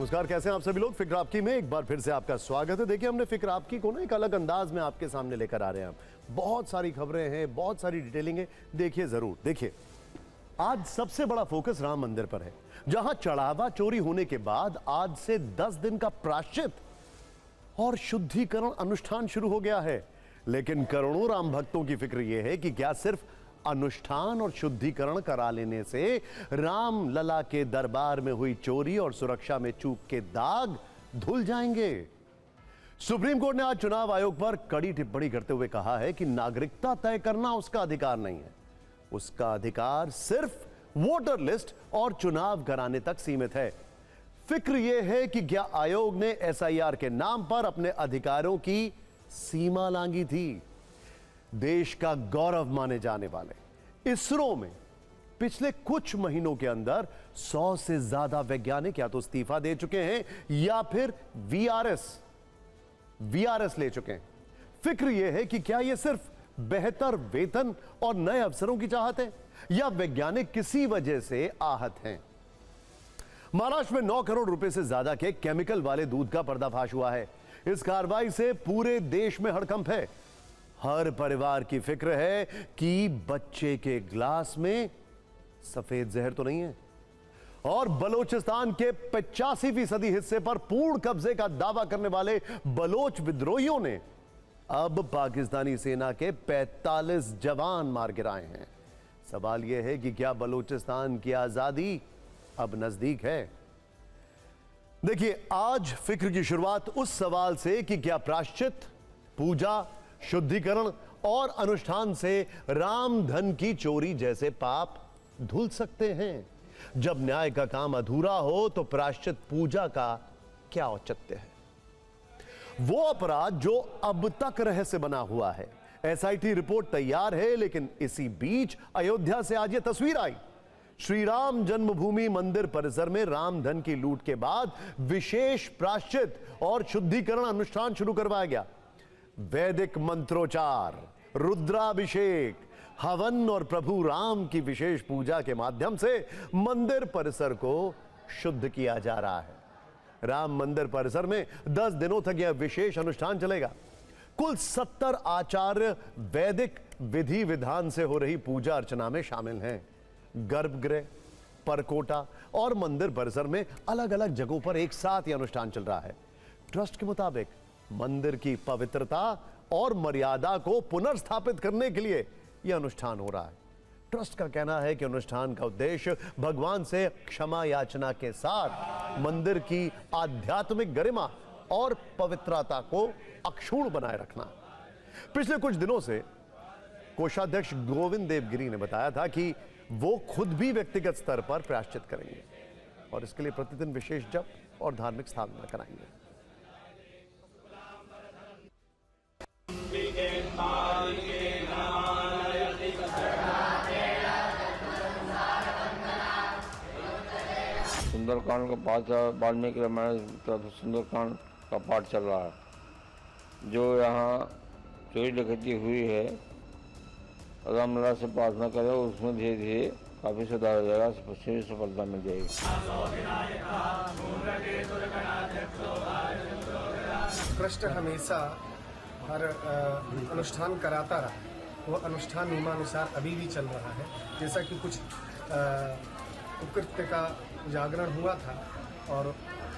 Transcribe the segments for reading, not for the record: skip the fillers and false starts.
नमस्कार, कैसे हैं आप सभी लोग। फिक्र आपकी में एक बार फिर से आपका स्वागत है। देखिए, हमने फिक्र आपकी को ना एक अलग अंदाज में आपके सामने लेकर आ रहे हैं। हम बहुत सारी खबरें हैं, बहुत सारी डिटेलिंग है। देखिए जरूर, देखिए आज सबसे बड़ा फोकस राम मंदिर पर है, जहां चढ़ावा चोरी होने के बाद आज से 10 दिन का प्रायश्चित और शुद्धिकरण अनुष्ठान शुरू हो गया है। लेकिन करोड़ों राम भक्तों की फिक्र यह है कि क्या सिर्फ अनुष्ठान और शुद्धिकरण करा लेने से राम लला के दरबार में हुई चोरी और सुरक्षा में चूक के दाग धुल जाएंगे। सुप्रीम कोर्ट ने आज चुनाव आयोग पर कड़ी टिप्पणी करते हुए कहा है कि नागरिकता तय करना उसका अधिकार नहीं है, उसका अधिकार सिर्फ वोटर लिस्ट और चुनाव कराने तक सीमित है। फिक्र यह है कि क्या आयोग ने एसआईआर के नाम पर अपने अधिकारों की सीमा लांघी थी। देश का गौरव माने जाने वाले इसरो में पिछले कुछ महीनों के अंदर 100 से ज्यादा वैज्ञानिक या तो इस्तीफा दे चुके हैं या फिर वीआरएस ले चुके हैं। फिक्र यह है कि क्या यह सिर्फ बेहतर वेतन और नए अवसरों की चाहत है या वैज्ञानिक किसी वजह से आहत हैं। महाराष्ट्र में 9 करोड़ रुपए से ज्यादा के केमिकल वाले दूध का पर्दाफाश हुआ है। इस कार्रवाई से पूरे देश में हड़कंप है। हर परिवार की फिक्र है कि बच्चे के ग्लास में सफेद जहर तो नहीं है। और बलोचिस्तान के 85% हिस्से पर पूर्ण कब्जे का दावा करने वाले बलोच विद्रोहियों ने अब पाकिस्तानी सेना के 45 जवान मार गिराए हैं। सवाल यह है कि क्या बलोचिस्तान की आजादी अब नजदीक है। देखिए, आज फिक्र की शुरुआत उस सवाल से कि क्या प्रायश्चित, पूजा, शुद्धिकरण और अनुष्ठान से राम धन की चोरी जैसे पाप धुल सकते हैं। जब न्याय का काम अधूरा हो तो प्रायश्चित, पूजा का क्या औचित्य है। वो अपराध जो अब तक रहस्य बना हुआ है। एसआईटी रिपोर्ट तैयार है, लेकिन इसी बीच अयोध्या से आज ये तस्वीर आई। श्री राम जन्मभूमि मंदिर परिसर में राम धन की लूट के बाद विशेष प्रायश्चित और शुद्धिकरण अनुष्ठान शुरू करवाया गया। वैदिक मंत्रोच्चार, रुद्राभिषेक, हवन और प्रभु राम की विशेष पूजा के माध्यम से मंदिर परिसर को शुद्ध किया जा रहा है। राम मंदिर परिसर में 10 दिनों तक यह विशेष अनुष्ठान चलेगा। कुल 70 आचार्य वैदिक विधि विधान से हो रही पूजा अर्चना में शामिल हैं। गर्भगृह, परकोटा और मंदिर परिसर में अलग अलग जगहों पर एक साथ यह अनुष्ठान चल रहा है। ट्रस्ट के मुताबिक मंदिर की पवित्रता और मर्यादा को पुनर्स्थापित करने के लिए यह अनुष्ठान हो रहा है। ट्रस्ट का कहना है कि अनुष्ठान का उद्देश्य भगवान से क्षमा याचना के साथ मंदिर की आध्यात्मिक गरिमा और पवित्रता को अक्षुण्ण बनाए रखना। पिछले कुछ दिनों से कोषाध्यक्ष गोविंद देवगिरी ने बताया था कि वो खुद भी व्यक्तिगत स्तर पर प्रायश्चित करेंगे और इसके लिए प्रतिदिन विशेष जप और धार्मिक साधना कराएंगे। सुंदरकांड का पाठ, वाल्मीकि रामायण सुंदरकांड का पाठ चल रहा है। जो यहाँ चोरी डकैती हुई है, रामलला से प्रार्थना करें, उसमें धीरे धीरे काफ़ी सुधार हो जाएगा, पश्चिमी सफलता मिल जाएगी। ट्रस्ट हमेशा हर अनुष्ठान कराता रहा, वो अनुष्ठान नियमानुसार अभी भी चल रहा है। जैसा कि कुछ कुकृत्य का जागरण हुआ था और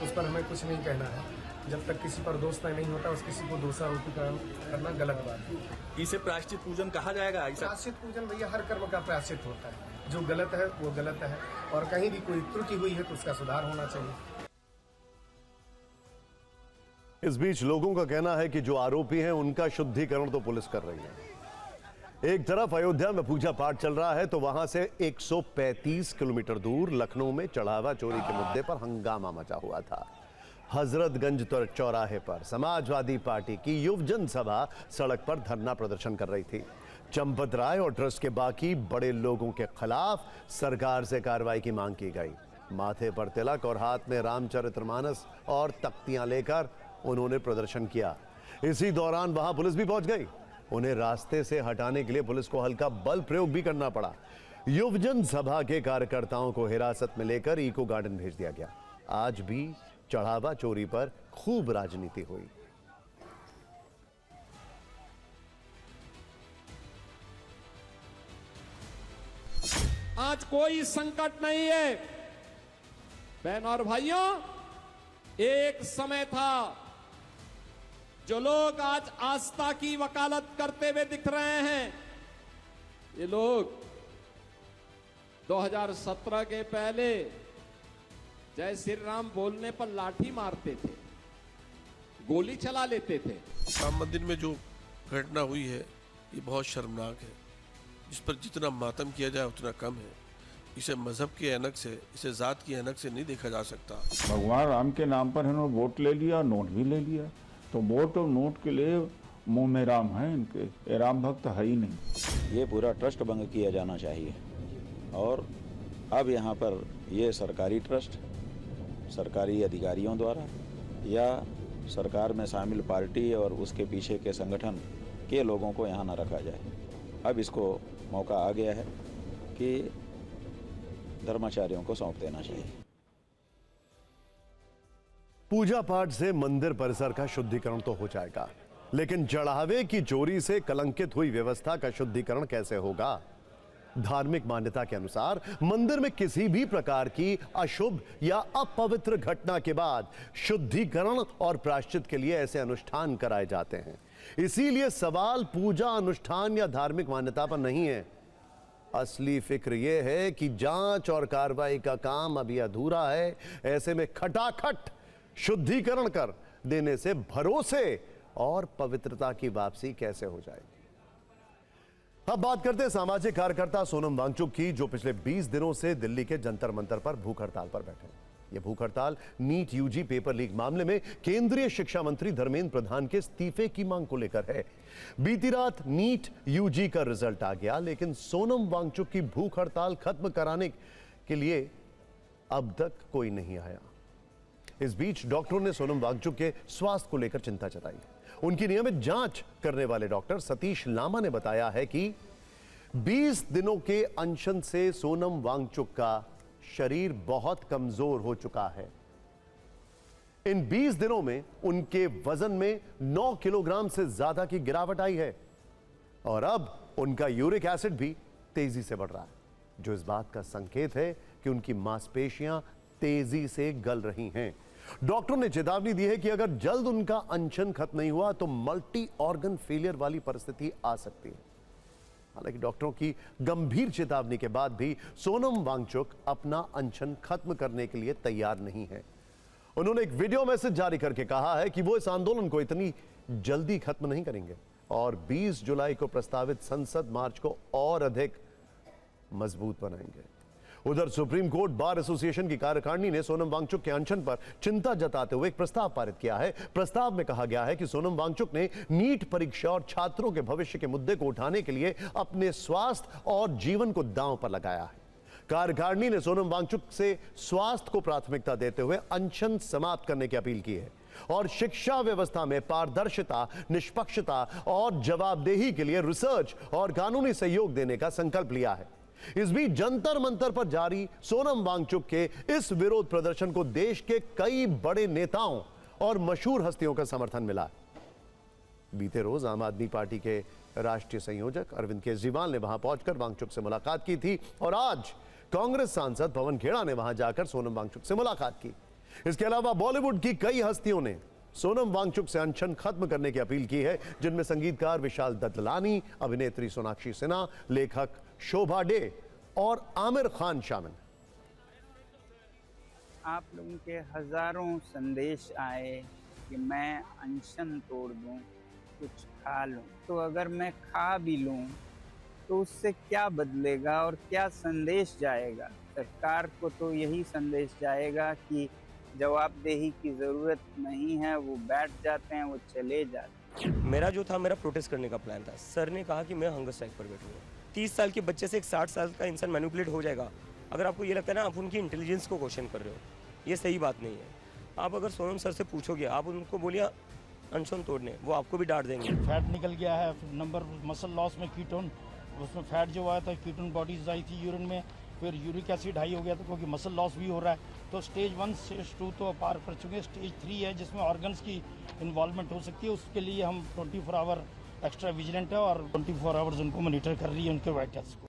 उस पर हमें कुछ नहीं कहना है। जब तक किसी पर दोष नहीं होता, उस किसी को दोषारोपी करना गलत बात है। इसे प्रायश्चित पूजन कहा जाएगा। प्रायश्चित पूजन भैया हर कर्म का प्रायश्चित होता है। जो गलत है वो गलत है, और कहीं भी कोई त्रुटि हुई है तो उसका सुधार होना चाहिए। इस बीच लोगों का कहना है कि जो आरोपी हैं उनका शुद्धिकरण तो पुलिस कर रही है। एक तरफ अयोध्या में पूजा पाठ चल रहा है तो वहां से 135 किलोमीटर दूर लखनऊ में चढ़ावा चोरी के मुद्दे पर हंगामा मचा हुआ था। हजरतगंज चौराहे पर समाजवादी पार्टी की युवजन सभा सड़क पर धरना प्रदर्शन कर रही थी। चंपत राय और ट्रस्ट के बाकी बड़े लोगों के खिलाफ सरकार से कार्रवाई की मांग की गई। माथे पर तिलक और हाथ में रामचरितमानस और तख्तियां लेकर उन्होंने प्रदर्शन किया। इसी दौरान वहां पुलिस भी पहुंच गई। उन्हें रास्ते से हटाने के लिए पुलिस को हल्का बल प्रयोग भी करना पड़ा। युवजन सभा के कार्यकर्ताओं को हिरासत में लेकर इको गार्डन भेज दिया गया। आज भी चढ़ावा चोरी पर खूब राजनीति हुई। आज कोई संकट नहीं है बहन और भाइयों। एक समय था जो लोग आज आस्था की वकालत करते हुए दिख रहे हैं, ये लोग 2017 के पहले जय श्री राम बोलने पर लाठी मारते थे, गोली चला लेते थे। राम मंदिर में जो घटना हुई है ये बहुत शर्मनाक है। इस पर जितना मातम किया जाए उतना कम है। इसे मजहब के ऐनक से, इसे जात की ऐनक से नहीं देखा जा सकता। भगवान राम के नाम पर इन्होंने वोट ले लिया, नोट भी ले लिया, तो वोट और नोट के लिए मुंह में राम है इनके, ये राम भक्त है ही नहीं। ये पूरा ट्रस्ट भंग किया जाना चाहिए और अब यहाँ पर ये सरकारी ट्रस्ट सरकारी अधिकारियों द्वारा या सरकार में शामिल पार्टी और उसके पीछे के संगठन के लोगों को यहाँ न रखा जाए। अब इसको मौका आ गया है कि धर्माचार्यों को सौंप देना चाहिए। पूजा पाठ से मंदिर परिसर का शुद्धिकरण तो हो जाएगा, लेकिन चढ़ावे की चोरी से कलंकित हुई व्यवस्था का शुद्धिकरण कैसे होगा? धार्मिक मान्यता के अनुसार मंदिर में किसी भी प्रकार की अशुभ या अपवित्र घटना के बाद शुद्धिकरण और प्रायश्चित के लिए ऐसे अनुष्ठान कराए जाते हैं। इसीलिए सवाल पूजा अनुष्ठान या धार्मिक मान्यता पर नहीं है। असली फिक्र यह है कि जांच और कार्रवाई का काम अभी अधूरा है। ऐसे में खटाखट शुद्धिकरण कर देने से भरोसे और पवित्रता की वापसी कैसे हो जाएगी? अब बात करते हैं सामाजिक कार्यकर्ता सोनम वांगचुक की, जो पिछले 20 दिनों से दिल्ली के जंतर मंतर पर भूख हड़ताल पर बैठे हैं। यह भूख हड़ताल नीट यूजी पेपर लीक मामले में केंद्रीय शिक्षा मंत्री धर्मेंद्र प्रधान के इस्तीफे की मांग को लेकर है। बीती रात नीट यूजी का रिजल्ट आ गया, लेकिन सोनम वांगचुक की भूख हड़ताल खत्म कराने के लिए अब तक कोई नहीं आया। इस बीच डॉक्टरों ने सोनम वांगचुक के स्वास्थ्य को लेकर चिंता जताई। उनकी नियमित जांच करने वाले डॉक्टर सतीश लामा ने बताया है कि 20 दिनों के अनशन से सोनम वांगचुक का शरीर बहुत कमजोर हो चुका है। इन 20 दिनों में उनके वजन में 9 किलोग्राम से ज्यादा की गिरावट आई है और अब उनका यूरिक एसिड भी तेजी से बढ़ रहा है, जो इस बात का संकेत है कि उनकी मांसपेशियां तेजी से गल रही हैं। डॉक्टरों ने चेतावनी दी है कि अगर जल्द उनका अनशन खत्म नहीं हुआ तो मल्टी ऑर्गन फेलियर वाली परिस्थिति आ सकती है। हालांकि डॉक्टरों की गंभीर चेतावनी के बाद भी सोनम वांगचुक अपना अनशन खत्म करने के लिए तैयार नहीं है। उन्होंने एक वीडियो मैसेज जारी करके कहा है कि वो इस आंदोलन को इतनी जल्दी खत्म नहीं करेंगे और 20 जुलाई को प्रस्तावित संसद मार्च को और अधिक मजबूत बनाएंगे। उधर सुप्रीम कोर्ट बार एसोसिएशन की कार्यकारिणी ने सोनम वांगचुक के अनशन पर चिंता जताते हुए एक प्रस्ताव पारित किया है। प्रस्ताव में कहा गया है कि सोनम वांगचुक ने नीट परीक्षा और छात्रों के भविष्य के मुद्दे को उठाने के लिए अपने स्वास्थ्य और जीवन को दांव पर लगाया है। कार्यकारिणी ने सोनम वांगचुक से स्वास्थ्य को प्राथमिकता देते हुए अनशन समाप्त करने की अपील की है और शिक्षा व्यवस्था में पारदर्शिता, निष्पक्षता और जवाबदेही के लिए रिसर्च और कानूनी सहयोग देने का संकल्प लिया है। इस बीच जंतर मंतर पर जारी सोनम वांगचुक के इस विरोध प्रदर्शन को देश के कई बड़े नेताओं और मशहूर हस्तियों का समर्थन मिला। बीते रोज आम आदमी पार्टी के राष्ट्रीय संयोजक अरविंद केजरीवाल ने वहां पहुंचकर वांगचुक से मुलाकात की थी और आज कांग्रेस सांसद पवन खेड़ा ने वहां जाकर सोनम वांगचुक से मुलाकात की। इसके अलावा बॉलीवुड की कई हस्तियों ने सोनम वांगचुक से अनशन खत्म करने की अपील की है, जिनमें संगीतकार विशाल दत्तलानी, अभिनेत्री सोनाक्षी सिन्हा, लेखक शोभा डे और आमिर खान शामिल। आप लोगों के हजारों संदेश आए कि मैं अनशन तोड़ दूं, कुछ खा लूं। तो अगर मैं खा भी लूं तो उससे क्या बदलेगा और क्या संदेश जाएगा? सरकार को तो यही संदेश जाएगा कि जवाबदेही की ज़रूरत नहीं है, वो बैठ जाते हैं, वो चले जाते हैं। मेरा जो था, मेरा प्रोटेस्ट करने का प्लान था। सर ने कहा कि मैं हंगर स्ट्राइक पर बैठूंगा। 30 साल के बच्चे से एक 60 साल का इंसान मैनिपुलेट हो जाएगा। अगर आपको ये लगता है ना, आप उनकी इंटेलिजेंस को क्वेश्चन कर रहे हो, ये सही बात नहीं है। आप अगर सोनम सर से पूछोगे, आप उनको बोलिए अनशन तोड़ने, वो आपको भी डांट देंगे। फैट निकल गया है, नंबर मसल लॉस में कीटोन, उसमें फैट जो आया था कीटोन बॉडीज आई थी यूरिन में, फिर यूरिक एसिड हाई हो गया था क्योंकि मसल लॉस भी हो रहा है। तो स्टेज 1 स्टेज 2 तो पार कर चुके हैं, स्टेज 3 है जिसमें ऑर्गन्स की इन्वॉल्वमेंट हो सकती है। उसके लिए हम 24 आवर एक्स्ट्रा विजिलेंट है और 24 आवर्स उनको मॉनिटर कर रही है उनके वाइटल्स को।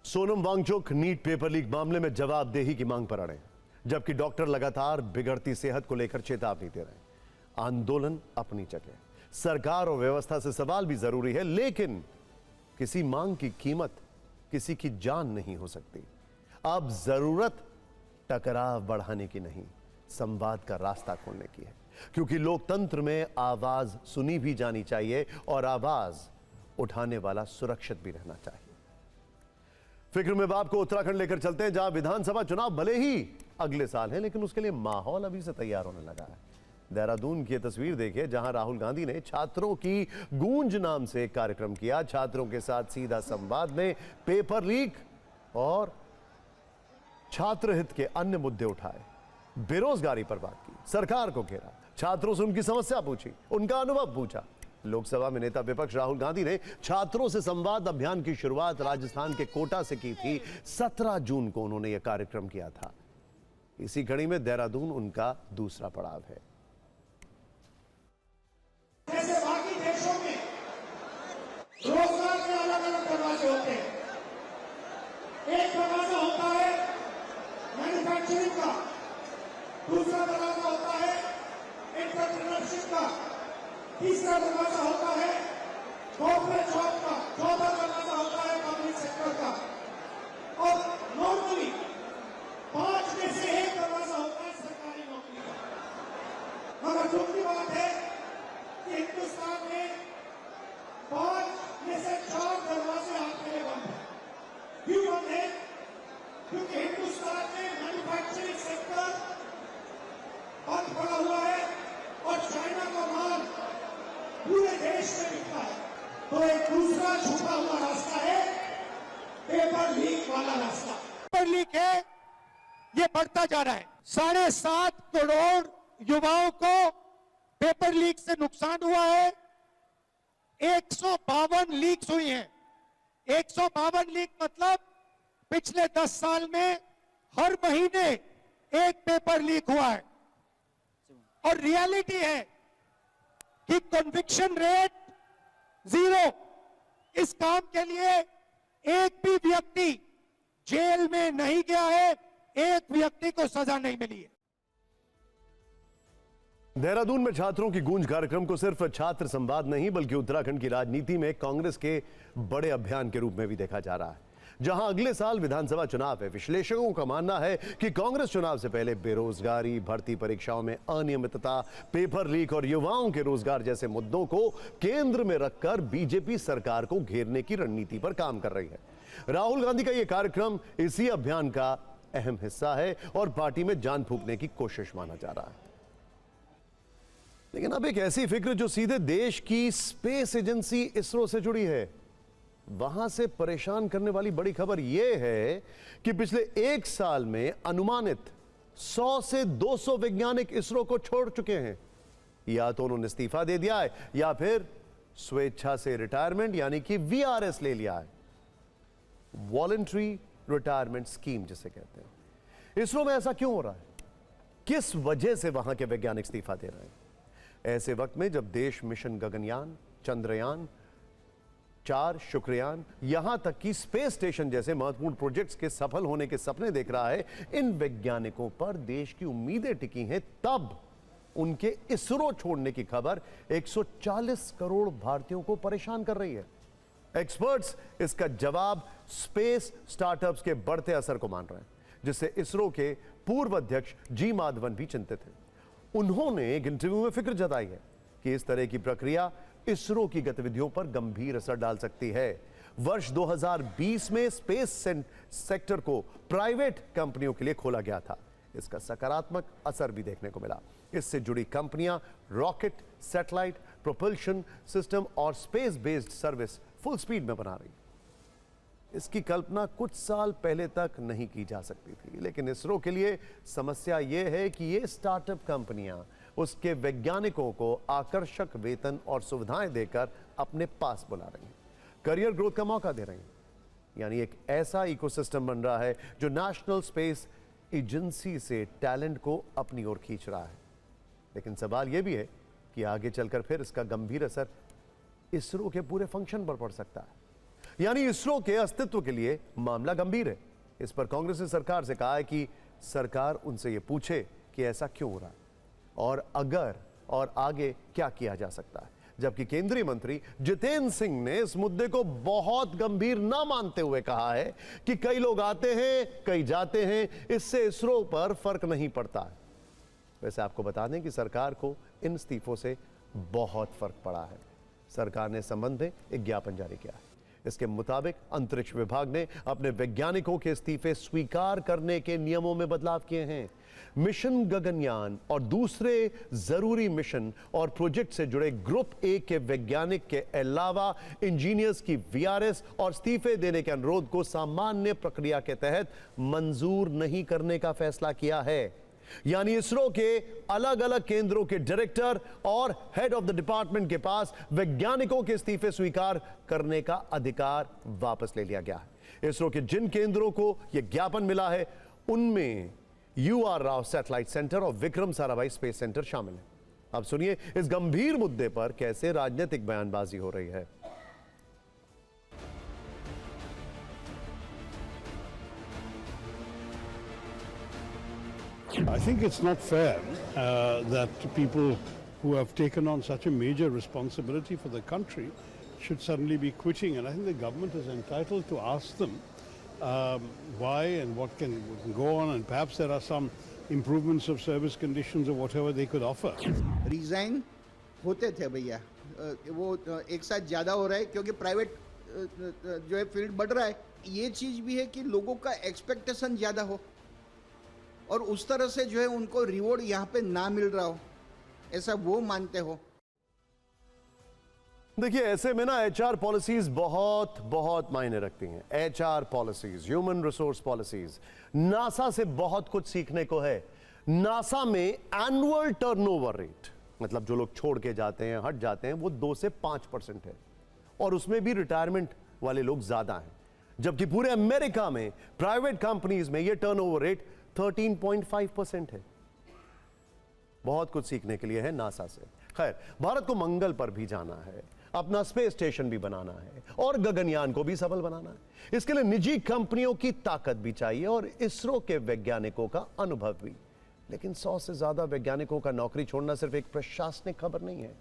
Sonam Wangchuk NEET paper leak मामले में जवाबदेही की मांग पर अड़े, जबकि डॉक्टर लगातार बिगड़ती सेहत को लेकर चेतावनी दे रहे हैं। आंदोलन अपनी जगह, सरकार और व्यवस्था से सवाल भी जरूरी है, लेकिन किसी मांग की कीमत किसी की जान नहीं हो सकती। अब जरूरत टकराव बढ़ाने की नहीं, संवाद का रास्ता खोलने की है, क्योंकि लोकतंत्र में आवाज सुनी भी जानी चाहिए और आवाज उठाने वाला सुरक्षित भी रहना चाहिए। फिक्र में बाप को उत्तराखंड लेकर चलते हैं, जहां विधानसभा चुनाव भले ही अगले साल है, लेकिन उसके लिए माहौल अभी से तैयार होने लगा है। देहरादून की तस्वीर देखिए, जहां राहुल गांधी ने छात्रों की गूंज नाम से एक कार्यक्रम किया। छात्रों के साथ सीधा संवाद में पेपर लीक और छात्र हित के अन्य मुद्दे उठाए, बेरोजगारी पर बात की, सरकार को घेरा, छात्रों से उनकी समस्या पूछी, उनका अनुभव पूछा। लोकसभा में नेता विपक्ष राहुल गांधी ने छात्रों से संवाद अभियान की शुरुआत राजस्थान के कोटा से की थी। 17 जून को उन्होंने यह कार्यक्रम किया था। इसी कड़ी में देहरादून उनका दूसरा पड़ाव है। जैसे बाकी देशों में रोजगार के अलग अलग दरवाजे होते हैं। एक दरवाजा होता है मैन्युफैक्चरिंग का, दूसरा दरवाजा होता है एंटरप्रेन्योरशिप का, तीसरा दरवाजा होता है कॉर्पोरेट जॉब का, चौथा दरवाजा होता है पब्लिक सेक्टर का, और नॉर्मली 5 में से एक दरवाजा होता है सरकारी नौकरी का। मगर दुख की बात है कि हिंदुस्तान में 5 में से 4 दरवाजे आपके लिए बंद हैं। क्यों बंद है? क्योंकि हिंदुस्तान में मैन्युफैक्चरिंग सेक्टर बंद पड़ा हुआ है और चाइना का माल पूरे देश में बिकता है। तो एक दूसरा छुपा हुआ रास्ता है पेपर लीक वाला रास्ता। पेपर लीक है, ये बढ़ता जा रहा है। 7.5 करोड़ युवाओं को पेपर लीक से नुकसान हुआ है। 152 लीक्स हुई हैं। 152 लीक मतलब पिछले 10 साल में हर महीने एक पेपर लीक हुआ है। और रियलिटी है कि कन्विक्शन रेट 0। इस काम के लिए एक भी व्यक्ति जेल में नहीं गया है, एक व्यक्ति को सजा नहीं मिली है। देहरादून में छात्रों की गूंज कार्यक्रम को सिर्फ छात्र संवाद नहीं, बल्कि उत्तराखंड की राजनीति में कांग्रेस के बड़े अभियान के रूप में भी देखा जा रहा है। जहां अगले साल विधानसभा चुनाव है, विश्लेषकों का मानना है कि कांग्रेस चुनाव से पहले बेरोजगारी, भर्ती परीक्षाओं में अनियमितता, पेपर लीक और युवाओं के रोजगार जैसे मुद्दों को केंद्र में रखकर बीजेपी सरकार को घेरने की रणनीति पर काम कर रही है। राहुल गांधी का यह कार्यक्रम इसी अभियान का अहम हिस्सा है और पार्टी में जान फूंकने की कोशिश माना जा रहा है। लेकिन अब एक ऐसी फिक्र जो सीधे देश की स्पेस एजेंसी इसरो से जुड़ी है, वहां से परेशान करने वाली बड़ी खबर यह है कि पिछले 1 साल में अनुमानित 100 से 200 वैज्ञानिक इसरो को छोड़ चुके हैं। या तो उन्होंने इस्तीफा दे दिया है या फिर स्वेच्छा से रिटायरमेंट यानी कि VRS ले लिया है, वॉलंटरी रिटायरमेंट स्कीम जिसे कहते हैं। इसरो में ऐसा क्यों हो रहा है? किस वजह से वहां के वैज्ञानिक इस्तीफा दे रहे हैं? ऐसे वक्त में जब देश मिशन गगनयान, चंद्रयान 4, शुक्रयान, यहां तक कि स्पेस स्टेशन जैसे महत्वपूर्ण प्रोजेक्ट्स के सफल होने के सपने देख रहा है, इन वैज्ञानिकों पर देश की उम्मीदें टिकी हैं, तब उनके इसरो छोड़ने की खबर 140 करोड़ भारतीयों को परेशान कर रही है। एक्सपर्ट्स इसका जवाब स्पेस स्टार्टअप्स के बढ़ते असर को मान रहे हैं, जिससे इसरो के पूर्व अध्यक्ष जी माधवन भी चिंतित हैं। उन्होंने एक इंटरव्यू में फिक्र जताई है कि इस तरह की प्रक्रिया इसरो की गतिविधियों पर गंभीर असर डाल सकती है। वर्ष 2020 में स्पेस सेक्टर को प्राइवेट कंपनियों के लिए खोला गया था। इसका सकारात्मक असर भी देखने को मिला। इससे जुड़ी कंपनियां रॉकेट, सैटेलाइट, प्रोपल्शन सिस्टम और space based service full speed में बना रही। इसकी कल्पना कुछ साल पहले तक नहीं की जा सकती थी, लेकिन इसरो के लिए समस्या यह है कि ये स्टार्टअप कंपनियां उसके वैज्ञानिकों को आकर्षक वेतन और सुविधाएं देकर अपने पास बुला रही हैं, करियर ग्रोथ का मौका दे रही हैं। यानी एक ऐसा इकोसिस्टम बन रहा है जो नेशनल स्पेस एजेंसी से टैलेंट को अपनी ओर खींच रहा है। लेकिन सवाल यह भी है कि आगे चलकर फिर इसका गंभीर असर इसरो के पूरे फंक्शन पर पड़ सकता है। यानी इसरो के अस्तित्व के लिए मामला गंभीर है। इस पर कांग्रेस ने सरकार से कहा है कि सरकार उनसे यह पूछे कि ऐसा क्यों हो रहा है और अगर और आगे क्या किया जा सकता है। जबकि केंद्रीय मंत्री जितेंद्र सिंह ने इस मुद्दे को बहुत गंभीर ना मानते हुए कहा है कि कई लोग आते हैं, कई जाते हैं, इससे इसरो पर फर्क नहीं पड़ता है। वैसे आपको बता दें कि सरकार को इन इस्तीफों से बहुत फर्क पड़ा है। सरकार ने इस संबंध में एक ज्ञापन जारी किया है। इसके मुताबिक अंतरिक्ष विभाग ने अपने वैज्ञानिकों के इस्तीफे स्वीकार करने के नियमों में बदलाव किए हैं। मिशन गगनयान और दूसरे जरूरी मिशन और प्रोजेक्ट से जुड़े ग्रुप ए के वैज्ञानिक के अलावा इंजीनियर्स की वीआरएस और इस्तीफे देने के अनुरोध को सामान्य प्रक्रिया के तहत मंजूर नहीं करने का फैसला किया है। यानी इसरो के अलग अलग केंद्रों के डायरेक्टर और हेड ऑफ द डिपार्टमेंट के पास वैज्ञानिकों के इस्तीफे स्वीकार करने का अधिकार वापस ले लिया गया है। इसरो के जिन केंद्रों को यह ज्ञापन मिला है उनमें UR राव सैटेलाइट सेंटर और विक्रम साराभाई स्पेस सेंटर शामिल है। अब सुनिए इस गंभीर मुद्दे पर कैसे राजनीतिक बयानबाजी हो रही है। I think it's not fair that people who have taken on such a major responsibility for the country should suddenly be quitting, and I think the government is entitled to ask them why and what can go on, and perhaps there are some improvements of service conditions or whatever they could offer. Resign होते थे भैया, वो एक साथ ज़्यादा हो रहा है क्योंकि प्राइवेट जो है फील्ड बढ़ रहा है। ये चीज़ भी है कि लोगों का एक्सपेक्टेशन ज़्यादा हो और उस तरह से जो है उनको रिवॉर्ड यहाँ पे ना मिल रहा हो, ऐसा वो मानते हो। देखिए ऐसे में ना HR पॉलिसीज बहुत बहुत मायने रखती हैं। HR policies, human resource policies, NASA से बहुत कुछ सीखने को है। नासा में एनुअल टर्नओवर रेट, मतलब जो लोग छोड़ के जाते हैं, हट जाते हैं, वो 2 से 5% है और उसमें भी रिटायरमेंट वाले लोग ज्यादा हैं। जबकि पूरे अमेरिका में प्राइवेट कंपनीज में यह टर्नओवर रेट 13.5% है। बहुत कुछ सीखने के लिए है नासा से। खैर, भारत को मंगल पर भी जाना है, अपना स्पेस स्टेशन भी बनाना है और गगनयान को भी सफल बनाना है। इसके लिए निजी कंपनियों की ताकत भी चाहिए और इसरो के वैज्ञानिकों का अनुभव भी। लेकिन 100 से ज्यादा वैज्ञानिकों का नौकरी छोड़ना सिर्फ एक प्रशासनिक खबर नहीं है,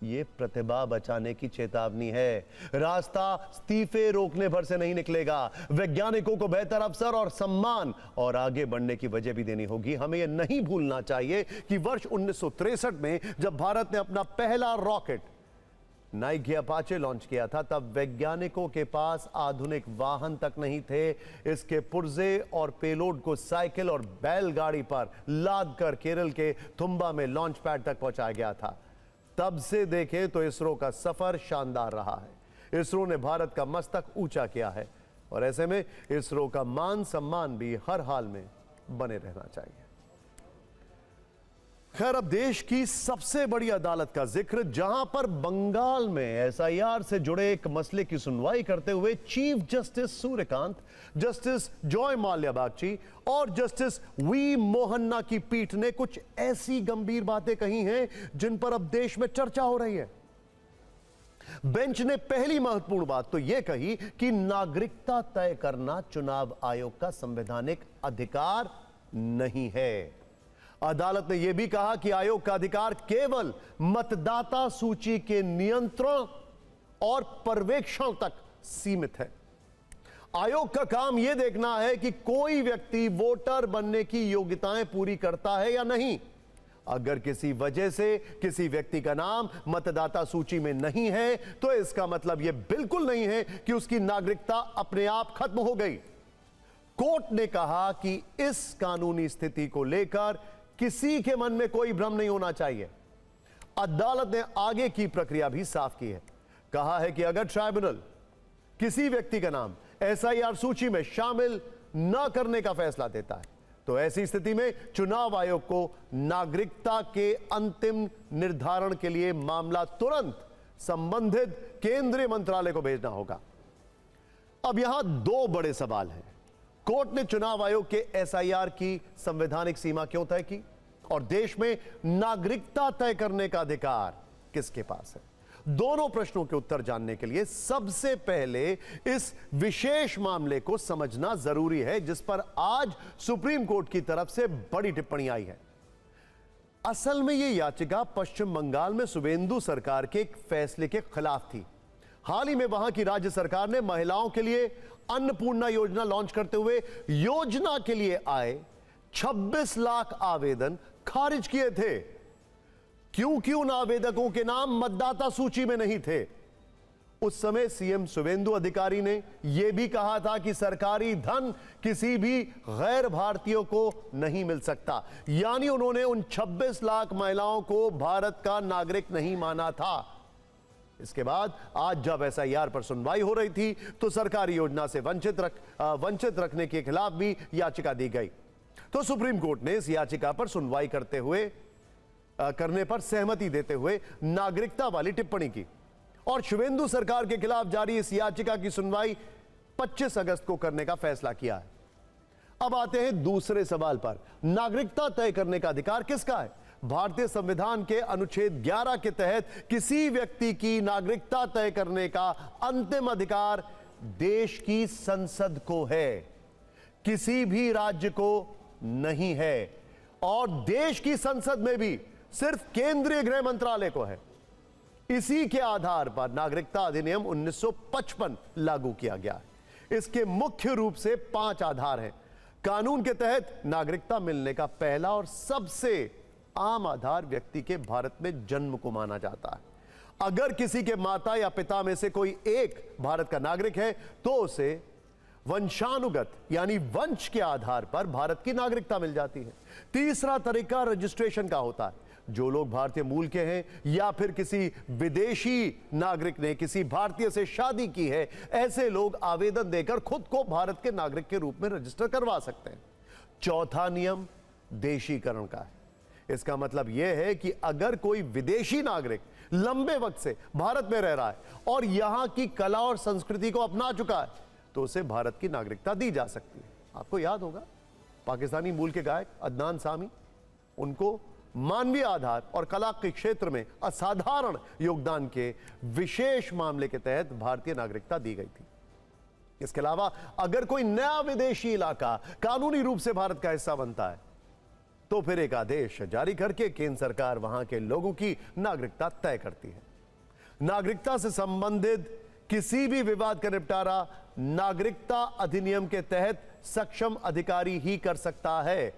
यह प्रतिभा बचाने की चेतावनी है। रास्ता इस्तीफे रोकने भर से नहीं निकलेगा। वैज्ञानिकों को बेहतर अवसर और सम्मान और आगे बढ़ने की वजह भी देनी होगी। हमें यह नहीं भूलना चाहिए कि वर्ष 1963 में जब भारत ने अपना पहला रॉकेट नाइकी अपाचे लॉन्च किया था, तब वैज्ञानिकों के पास आधुनिक वाहन तक नहीं थे। इसके पुर्जे और पेलोड को साइकिल और बैलगाड़ी पर लाद कर केरल के थुम्बा में लॉन्च पैड तक पहुंचाया गया था। तब से देखें तो इसरो का सफर शानदार रहा है। इसरो ने भारत का मस्तक ऊंचा किया है और ऐसे में इसरो का मान सम्मान भी हर हाल में बने रहना चाहिए। खैर, अब देश की सबसे बड़ी अदालत का जिक्र, जहां पर बंगाल में SIR से जुड़े एक मसले की सुनवाई करते हुए chief justice Suryakant, justice Joy Mallya Bagchi और जस्टिस वी मोहन्ना की पीठ ने कुछ ऐसी गंभीर बातें कही हैं जिन पर अब देश में चर्चा हो रही है। बेंच ने पहली महत्वपूर्ण बात तो यह कही कि नागरिकता तय करना चुनाव आयोग का संवैधानिक अधिकार नहीं है। अदालत ने यह भी कहा कि आयोग का अधिकार केवल मतदाता सूची के नियंत्रण और पर्यवेक्षण तक सीमित है। आयोग का काम यह देखना है कि कोई व्यक्ति वोटर बनने की योग्यताएं पूरी करता है या नहीं। अगर किसी वजह से किसी व्यक्ति का नाम मतदाता सूची में नहीं है तो इसका मतलब यह बिल्कुल नहीं है कि उसकी नागरिकता अपने आप खत्म हो गई। कोर्ट ने कहा कि इस कानूनी स्थिति को लेकर किसी के मन में कोई भ्रम नहीं होना चाहिए। अदालत ने आगे की प्रक्रिया भी साफ की है। कहा है कि अगर ट्राइब्यूनल किसी व्यक्ति का नाम SIR सूची में शामिल न करने का फैसला देता है तो ऐसी स्थिति में चुनाव आयोग को नागरिकता के अंतिम निर्धारण के लिए मामला तुरंत संबंधित केंद्रीय मंत्रालय को भेजना होगा। अब यहां 2 बड़े सवाल हैं। कोर्ट ने चुनाव आयोग के एसआईआर की संवैधानिक सीमा क्यों तय की और देश में नागरिकता तय करने का अधिकार किसके पास है? दोनों प्रश्नों के उत्तर जानने के लिए सबसे पहले इस विशेष मामले को समझना जरूरी है, जिस पर आज सुप्रीम कोर्ट की तरफ से बड़ी टिप्पणी आई है। असल में यह याचिका पश्चिम बंगाल में शुवेंदु सरकार के एक फैसले के खिलाफ थी। हाल ही में वहां की राज्य सरकार ने महिलाओं के लिए अन्नपूर्णा योजना लॉन्च करते हुए योजना के लिए आए 26 लाख आवेदन खारिज किए थे, क्योंकि उन आवेदकों के नाम मतदाता सूची में नहीं थे। उस समय सीएम शुवेंदु अधिकारी ने यह भी कहा था कि सरकारी धन किसी भी गैर भारतीयों को नहीं मिल सकता, यानी उन्होंने उन 26 लाख महिलाओं को भारत का नागरिक नहीं माना था। इसके बाद आज जब एसआईआर पर सुनवाई हो रही थी तो सरकारी योजना से वंचित रखने के खिलाफ भी याचिका दी गई। तो सुप्रीम कोर्ट ने इस याचिका पर सुनवाई करने पर सहमति देते हुए नागरिकता वाली टिप्पणी की और शुवेंदु सरकार के खिलाफ जारी इस याचिका की सुनवाई 25 अगस्त को करने का फैसला किया है। अब आते हैं दूसरे सवाल पर, नागरिकता तय करने का अधिकार किसका है? भारतीय संविधान के अनुच्छेद 11 के तहत किसी व्यक्ति की नागरिकता तय करने का अंतिम अधिकार देश की संसद को है, किसी भी राज्य को नहीं है। और देश की संसद में भी सिर्फ केंद्रीय गृह मंत्रालय को है। इसी के आधार पर नागरिकता अधिनियम 1955 लागू किया गया है। इसके मुख्य रूप से 5 आधार हैं। कानून के तहत नागरिकता मिलने का पहला और सबसे आम आधार व्यक्ति के भारत में जन्म को माना जाता है। अगर किसी के माता या पिता में से कोई एक भारत का नागरिक है तो उसे वंशानुगत यानी वंश के आधार पर भारत की नागरिकता मिल जाती है। तीसरा तरीका रजिस्ट्रेशन का होता है। जो लोग भारतीय मूल के हैं या फिर किसी विदेशी नागरिक ने किसी भारतीय से शादी की है, ऐसे लोग आवेदन देकर खुद को भारत के नागरिक के रूप में रजिस्टर करवा सकते हैं। चौथा नियम देशीकरण का है। इसका मतलब यह है कि अगर कोई विदेशी नागरिक लंबे वक्त से भारत में रह रहा है और यहां की कला और संस्कृति को अपना चुका है तो उसे भारत की नागरिकता दी जा सकती है। आपको याद होगा पाकिस्तानी मूल के गायक अदनान सामी, उनको मानवीय आधार और कला के क्षेत्र में असाधारण योगदान के विशेष मामले के तहत भारतीय नागरिकता दी गई थी। इसके अलावा अगर कोई नया विदेशी इलाका कानूनी रूप से भारत का हिस्सा बनता है तो फिर एक आदेश जारी करके केंद्र सरकार वहां के लोगों की नागरिकता तय करती है। नागरिकता से संबंधित किसी भी विवाद का निपटारा नागरिकता अधिनियम के तहत सक्षम अधिकारी ही कर सकता है।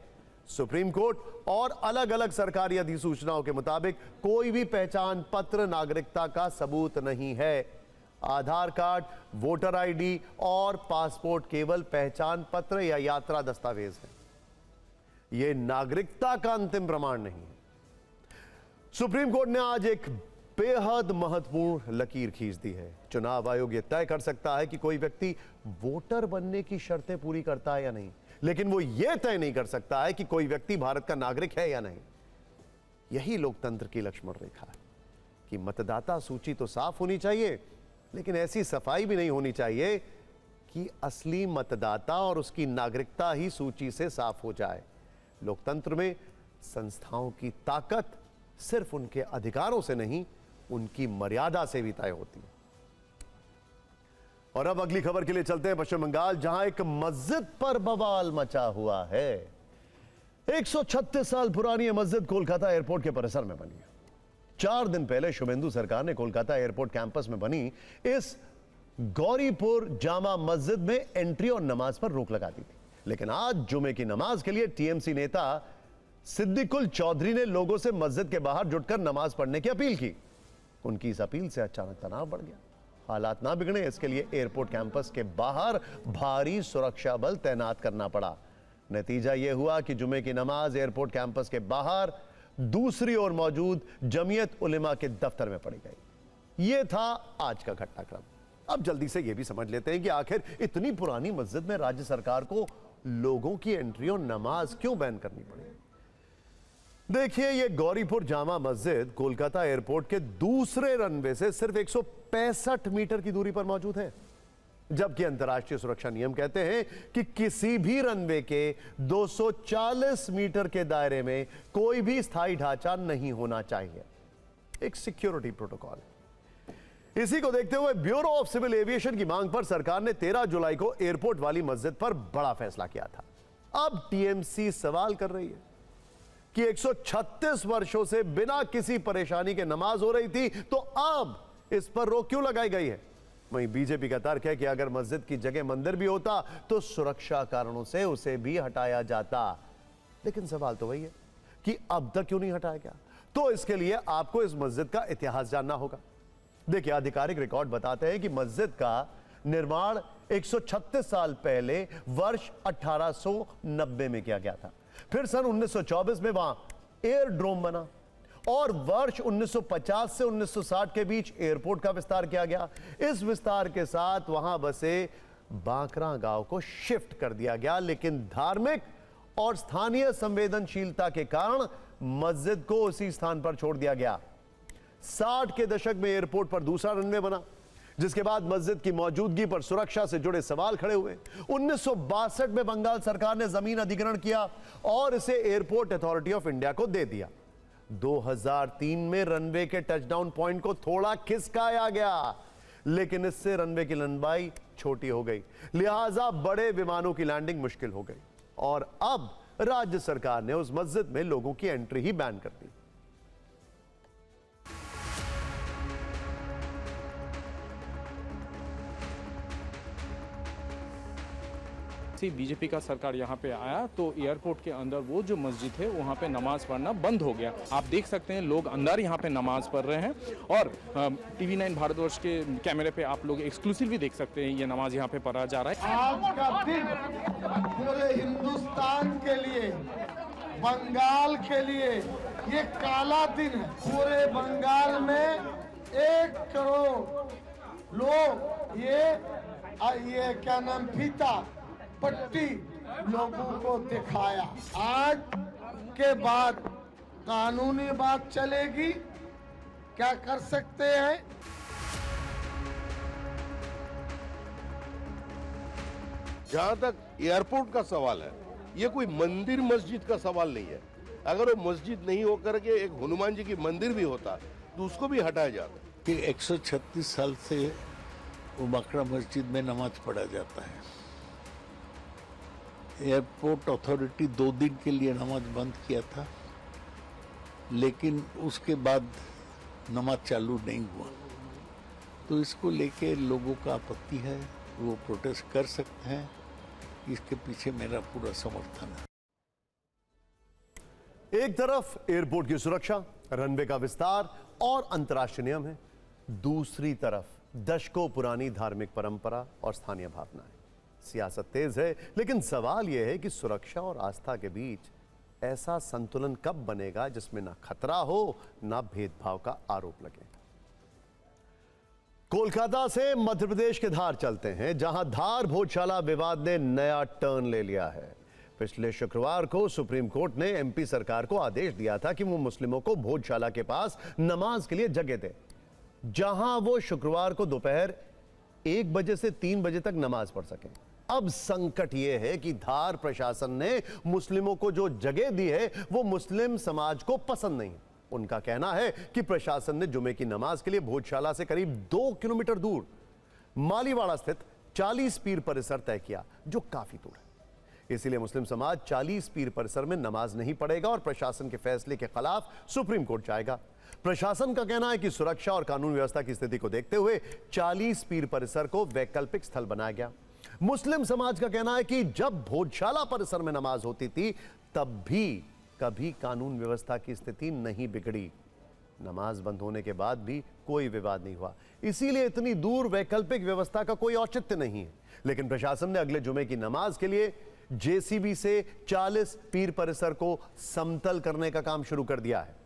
सुप्रीम कोर्ट और अलग अलग सरकारी अधिसूचनाओं के मुताबिक कोई भी पहचान पत्र नागरिकता का सबूत नहीं है। आधार कार्ड, वोटर आईडी और पासपोर्ट केवल पहचान पत्र या यात्रा दस्तावेज है। यह नागरिकता का अंतिम प्रमाण नहीं है। सुप्रीम कोर्ट ने आज एक बेहद महत्वपूर्ण लकीर खींच दी है। चुनाव आयोग यह तय कर सकता है कि कोई व्यक्ति वोटर बनने की शर्तें पूरी करता है या नहीं, लेकिन वो यह तय नहीं कर सकता है कि कोई व्यक्ति भारत का नागरिक है या नहीं। यही लोकतंत्र की लक्ष्मण रेखा है कि मतदाता सूची तो साफ होनी चाहिए, लेकिन ऐसी सफाई भी नहीं होनी चाहिए कि असली मतदाता और उसकी नागरिकता ही सूची से साफ हो जाए। लोकतंत्र में संस्थाओं की ताकत सिर्फ उनके अधिकारों से नहीं, उनकी मर्यादा से भी तय होती है। और अब अगली खबर के लिए चलते हैं पश्चिम बंगाल, जहां एक मस्जिद पर बवाल मचा हुआ है। 136 साल पुरानी यह मस्जिद कोलकाता एयरपोर्ट के परिसर में बनी है। 4 दिन पहले शुवेंदु सरकार ने कोलकाता एयरपोर्ट कैंपस में बनी इस गौरीपुर जामा मस्जिद में एंट्री और नमाज पर रोक लगा दी थी, लेकिन आज जुमे की नमाज के लिए टीएमसी नेता सिद्दीकुल चौधरी ने लोगों से मस्जिद के बाहर जुटकर नमाज पढ़ने की अपील की। उनकी इस अपील से अचानक तनाव बढ़ गया। हालात ना बिगड़े इसके लिए एयरपोर्ट कैंपस के बाहर भारी सुरक्षा बल तैनात करना पड़ा। नतीजा यह हुआ कि जुमे की नमाज एयरपोर्ट कैंपस के बाहर दूसरी ओर मौजूद जमीयत उलेमा के दफ्तर में पड़ी गई। यह था आज का घटनाक्रम। अब जल्दी से यह भी समझ लेते हैं कि आखिर इतनी पुरानी मस्जिद में राज्य सरकार को लोगों की एंट्री और नमाज क्यों बैन करनी पड़ी। देखिए, यह गौरीपुर जामा मस्जिद कोलकाता एयरपोर्ट के दूसरे रनवे से सिर्फ 165 मीटर की दूरी पर मौजूद है। जबकि अंतर्राष्ट्रीय सुरक्षा नियम कहते हैं कि किसी भी रनवे के 240 मीटर के दायरे में कोई भी स्थायी ढांचा नहीं होना चाहिए। एक सिक्योरिटी प्रोटोकॉल है। इसी को देखते हुए ब्यूरो ऑफ सिविल एविएशन की मांग पर सरकार ने 13 जुलाई को एयरपोर्ट वाली मस्जिद पर बड़ा फैसला किया था। अब टीएमसी सवाल कर रही है कि 136 वर्षों से बिना किसी परेशानी के नमाज हो रही थी, तो अब इस पर रोक क्यों लगाई गई है। वहीं बीजेपी का तर्क है कि अगर मस्जिद की जगह मंदिर भी होता तो सुरक्षा कारणों से उसे भी हटाया जाता। लेकिन सवाल तो वही है कि अब तक क्यों नहीं हटाया गया। तो इसके लिए आपको इस मस्जिद का इतिहास जानना होगा। देखिए, आधिकारिक रिकॉर्ड बताते हैं कि मस्जिद का निर्माण 136 साल पहले वर्ष 1890 में किया गया था। फिर सन 1924 में वहां एयरड्रोम बना और वर्ष 1950 से 1960 के बीच एयरपोर्ट का विस्तार किया गया। इस विस्तार के साथ वहां बसे बांकरा गांव को शिफ्ट कर दिया गया, लेकिन धार्मिक और स्थानीय संवेदनशीलता के कारण मस्जिद को उसी स्थान पर छोड़ दिया गया। 60 के दशक में एयरपोर्ट पर दूसरा रनवे बना, जिसके बाद मस्जिद की मौजूदगी पर सुरक्षा से जुड़े सवाल खड़े हुए। 1962 में बंगाल सरकार ने जमीन अधिग्रहण किया और इसे एयरपोर्ट अथॉरिटी ऑफ इंडिया को दे दिया। 2003 में रनवे के टचडाउन पॉइंट को थोड़ा खिसकाया गया, लेकिन इससे रनवे की लंबाई छोटी हो गई, लिहाजा बड़े विमानों की लैंडिंग मुश्किल हो गई और अब राज्य सरकार ने उस मस्जिद में लोगों की एंट्री ही बैन कर दी। बीजेपी का सरकार यहाँ पे आया तो एयरपोर्ट के अंदर वो जो मस्जिद है वहाँ पे नमाज पढ़ना बंद हो गया। आप देख सकते हैं लोग अंदर यहाँ पे नमाज पढ़ रहे हैं और TV9 भारतवर्ष के कैमरे पे आप लोग एक्सक्लूसिव भी देख सकते हैं ये नमाज यहाँ पे पढ़ा जा रहा है। आज का दिन पूरे हिंदुस्तान के लिए, बंगाल के लिए ये काला दिन है। पूरे बंगाल में 1 करोड़ लोग ये क्या नाम फीता पट्टी लोगों को दिखाया। आज के बाद कानूनी बात चलेगी, क्या कर सकते हैं। जहां तक एयरपोर्ट का सवाल है, ये कोई मंदिर मस्जिद का सवाल नहीं है। अगर वो मस्जिद नहीं होकर के एक हनुमान जी की मंदिर भी होता तो उसको भी हटाया जाता। कि 136 साल से वो बांकरा मस्जिद में नमाज पढ़ा जाता है। एयरपोर्ट अथॉरिटी 2 दिन के लिए नमाज बंद किया था, लेकिन उसके बाद नमाज चालू नहीं हुआ। तो इसको लेके लोगों का आपत्ति है, वो प्रोटेस्ट कर सकते हैं। इसके पीछे मेरा पूरा समर्थन है। एक तरफ एयरपोर्ट की सुरक्षा, रनवे का विस्तार और अंतर्राष्ट्रीय नियम है, दूसरी तरफ दशकों पुरानी धार्मिक परंपरा और स्थानीय भावनाएं। सियासत तेज है, लेकिन सवाल यह है कि सुरक्षा और आस्था के बीच ऐसा संतुलन कब बनेगा जिसमें ना खतरा हो ना भेदभाव का आरोप लगे। कोलकाता से मध्य प्रदेश के धार चलते हैं, जहां धार भोजशाला विवाद ने नया टर्न ले लिया है। पिछले शुक्रवार को सुप्रीम कोर्ट ने एमपी सरकार को आदेश दिया था कि वो मुस्लिमों को भोजशाला के पास नमाज के लिए जगह दे, जहां वो शुक्रवार को दोपहर 1 बजे से 3 बजे तक नमाज पढ़ सकें। अब संकट यह है कि धार प्रशासन ने मुस्लिमों को जो जगह दी है वो मुस्लिम समाज को पसंद नहीं। उनका कहना है कि प्रशासन ने जुमे की नमाज के लिए भोजशाला से करीब 2 किलोमीटर दूर मालीवाड़ा स्थित 40 पीर परिसर तय किया, जो काफी दूर है। इसीलिए मुस्लिम समाज 40 पीर परिसर में नमाज नहीं पढ़ेगा और प्रशासन के फैसले के खिलाफ सुप्रीम कोर्ट जाएगा। प्रशासन का कहना है कि सुरक्षा और कानून व्यवस्था की स्थिति को देखते हुए 40 पीर परिसर को वैकल्पिक स्थल बनाया गया। मुस्लिम समाज का कहना है कि जब भोजशाला परिसर में नमाज होती थी तब भी कभी कानून व्यवस्था की स्थिति नहीं बिगड़ी। नमाज बंद होने के बाद भी कोई विवाद नहीं हुआ, इसीलिए इतनी दूर वैकल्पिक व्यवस्था का कोई औचित्य नहीं है। लेकिन प्रशासन ने अगले जुमे की नमाज के लिए जेसीबी से 40 पीर परिसर को समतल करने का काम शुरू कर दिया है।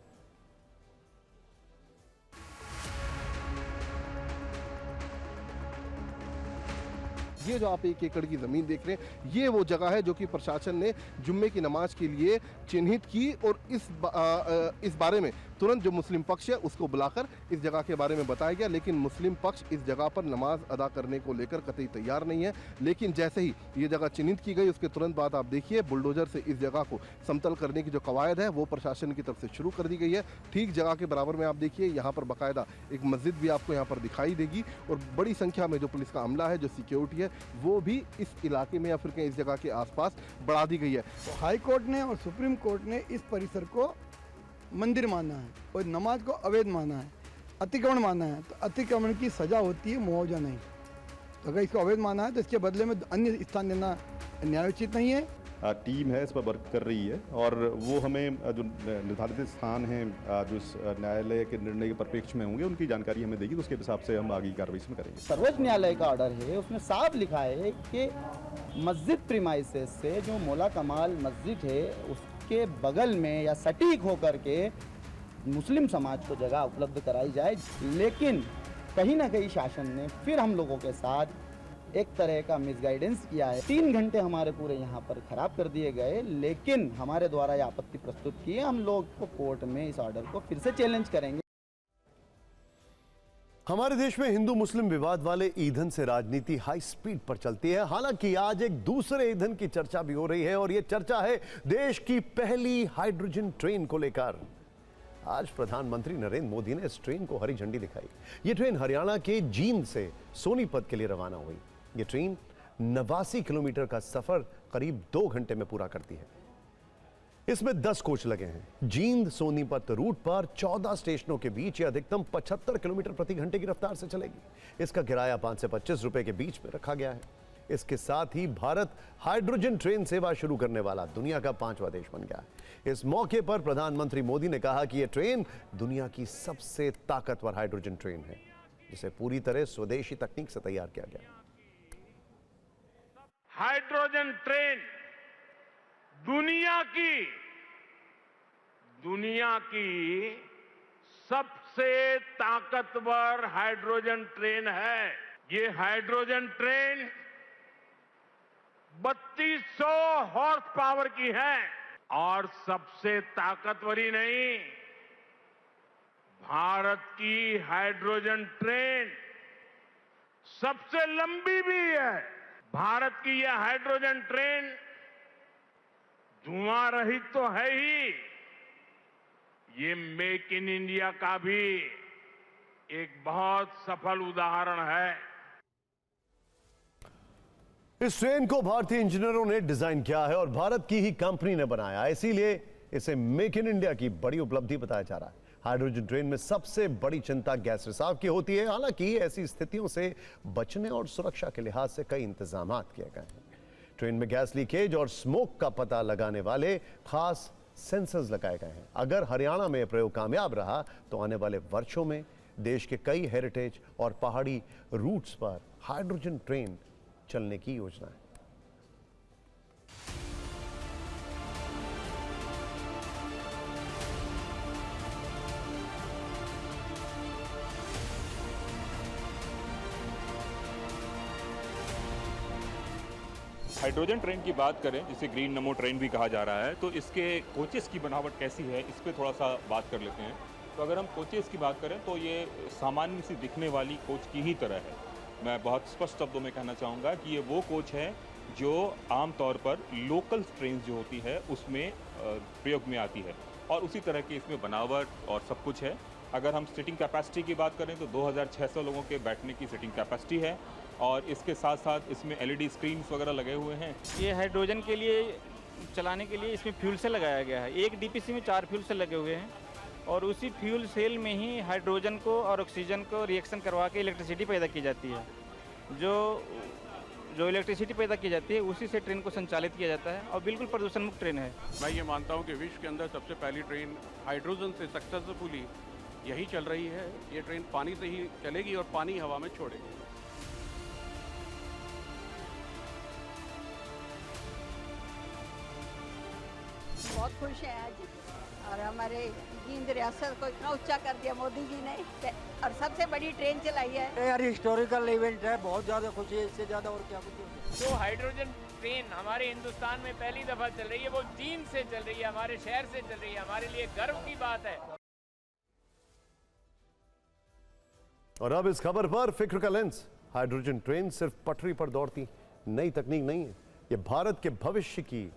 ये जो आप 1 एकड़ की ज़मीन देख रहे हैं, ये वो जगह है जो कि प्रशासन ने जुम्मे की नमाज के लिए चिन्हित की और इस बारे में तुरंत जो मुस्लिम पक्ष है उसको बुलाकर इस जगह के बारे में बताया गया, लेकिन मुस्लिम पक्ष इस जगह पर नमाज अदा करने को लेकर कतई तैयार नहीं है। लेकिन जैसे ही ये जगह चिन्हित की गई उसके तुरंत बाद आप देखिए बुलडोजर से इस जगह को समतल करने की जो कवायद है वो प्रशासन की तरफ से शुरू कर दी गई है। ठीक जगह के बराबर में आप देखिए यहाँ पर बाकायदा एक मस्जिद भी आपको यहाँ पर दिखाई देगी और बड़ी संख्या में जो पुलिस का अमला है, जो सिक्योरिटी है, वो भी इस इलाके में या फिर कहीं इस जगह के आसपास बढ़ा दी गई है। हाई कोर्ट ने और सुप्रीम कोर्ट ने इस परिसर को मंदिर माना है और नमाज को अवैध माना है, अतिक्रमण माना है। तो अतिक्रमण की सजा होती है, मुआवजा नहीं। तो अगर इसको अवैध माना है तो इसके बदले में अन्य स्थान देना न्यायोचित नहीं है। टीम है इस पर वर्क कर रही है और वो हमें जो निर्धारित स्थान हैं जो इस न्यायालय के निर्णय के परिप्रेक्ष्य में होंगे उनकी जानकारी हमें देगी, तो उसके हिसाब से हम आगे की कार्रवाई इसमें करेंगे। सर्वोच्च न्यायालय का ऑर्डर है, उसमें साफ लिखा है कि मस्जिद प्रीमाइसेस से जो मौला कमाल मस्जिद है उसके बगल में या सटीक होकर के मुस्लिम समाज को जगह उपलब्ध कराई जाए। लेकिन कहीं ना कहीं शासन ने फिर हम लोगों के साथ एक तरह का मिसगाइडेंस किया है। 3 घंटे हमारे पूरे यहाँ पर खराब कर दिए गए, लेकिन हमारे द्वारा ये आपत्ति प्रस्तुत की है। हम लोग को कोर्ट में इस ऑर्डर को फिर से चैलेंज करेंगे। हमारे देश में हिंदू मुस्लिम विवाद वाले ईंधन से राजनीति हाई स्पीड पर चलती है। हालांकि आज एक दूसरे ईंधन की चर्चा भी हो रही है और यह चर्चा है देश की पहली हाइड्रोजन ट्रेन को लेकर। आज प्रधानमंत्री नरेंद्र मोदी ने इस ट्रेन को हरी झंडी दिखाई। यह ट्रेन हरियाणा के जींद से सोनीपत के लिए रवाना हुई। यह ट्रेन 89 किलोमीटर का सफर करीब 2 घंटे में पूरा करती है। इसमें 10 कोच लगे हैं। जींद सोनीपत रूट पर 14 स्टेशनों के बीच यह अधिकतम 75 किलोमीटर प्रति घंटे की रफ्तार से चलेगी। इसका किराया 5 से 25 रुपए के बीच में रखा गया है। इसके साथ ही भारत हाइड्रोजन ट्रेन सेवा शुरू करने वाला दुनिया का 5वां देश बन गया है। इस मौके पर प्रधानमंत्री मोदी ने कहा कि यह ट्रेन दुनिया की सबसे ताकतवर हाइड्रोजन ट्रेन है, जिसे पूरी तरह स्वदेशी तकनीक से तैयार किया गया। हाइड्रोजन ट्रेन दुनिया की सबसे ताकतवर हाइड्रोजन ट्रेन है। ये हाइड्रोजन ट्रेन 3200 हॉर्स पावर की है और सबसे ताकतवर ही नहीं, भारत की हाइड्रोजन ट्रेन सबसे लंबी भी है। भारत की यह हाइड्रोजन ट्रेन धुआं रहित तो है ही, ये मेक इन इंडिया का भी एक बहुत सफल उदाहरण है। इस ट्रेन को भारतीय इंजीनियरों ने डिजाइन किया है और भारत की ही कंपनी ने बनाया, इसीलिए इसे मेक इन इंडिया की बड़ी उपलब्धि बताया जा रहा है। हाइड्रोजन ट्रेन में सबसे बड़ी चिंता गैस रिसाव की होती है। हालांकि ऐसी स्थितियों से बचने और सुरक्षा के लिहाज से कई इंतजाम किए गए हैं। ट्रेन में गैस लीकेज और स्मोक का पता लगाने वाले खास सेंसर्स लगाए गए हैं। अगर हरियाणा में प्रयोग कामयाब रहा तो आने वाले वर्षों में देश के कई हेरिटेज और पहाड़ी रूट्स पर हाइड्रोजन ट्रेन चलने की योजना है। हाइड्रोजन ट्रेन की बात करें, जिसे ग्रीन नमो ट्रेन भी कहा जा रहा है, तो इसके कोचेस की बनावट कैसी है इस पर थोड़ा सा बात कर लेते हैं। तो अगर हम कोचेस की बात करें तो ये सामान्य सी दिखने वाली कोच की ही तरह है। मैं बहुत स्पष्ट शब्दों में कहना चाहूँगा कि ये वो कोच है जो आमतौर पर लोकल ट्रेन जो होती है उसमें प्रयोग में आती है और उसी तरह की इसमें बनावट और सब कुछ है। अगर हम सीटिंग कैपेसिटी की बात करें तो 2600 लोगों के बैठने की सीटिंग कैपेसिटी है और इसके साथ साथ इसमें LED स्क्रीन्स वगैरह लगे हुए हैं। ये हाइड्रोजन के लिए चलाने के लिए इसमें फ्यूल सेल लगाया गया है। एक DPC में 4 फ्यूल सेल लगे हुए हैं और उसी फ्यूल सेल में ही हाइड्रोजन को और ऑक्सीजन को रिएक्शन करवा के इलेक्ट्रिसिटी पैदा की जाती है। जो इलेक्ट्रिसिटी पैदा की जाती है उसी से ट्रेन को संचालित किया जाता है और बिल्कुल प्रदूषण मुक्त ट्रेन है। मैं ये मानता हूँ कि विश्व के अंदर सबसे पहली ट्रेन हाइड्रोजन से सक्सेसफुली यही चल रही है। ये ट्रेन पानी से ही चलेगी और पानी हवा में छोड़ेगी। बहुत खुश है और हमारे जींद रियासत को इतना ऊंचा कर दिया मोदी जी ने, और सबसे बड़ी ट्रेन चलाई है। यार हिस्टोरिकल इवेंट है, बहुत ज़्यादा खुशी है, इससे ज़्यादा और क्या खुशी है। जो हाइड्रोजन ट्रेन हमारे हिंदुस्तान में पहली दफा चल रही है, वो जींद से चल रही है, हमारे शहर से चल रही है, हमारे लिए गर्व की बात है। और अब इस खबर पर फिक्र का लेंस। हाइड्रोजन ट्रेन सिर्फ पटरी पर दौड़ती नई तकनीक नहीं है, ये भारत के भविष्य की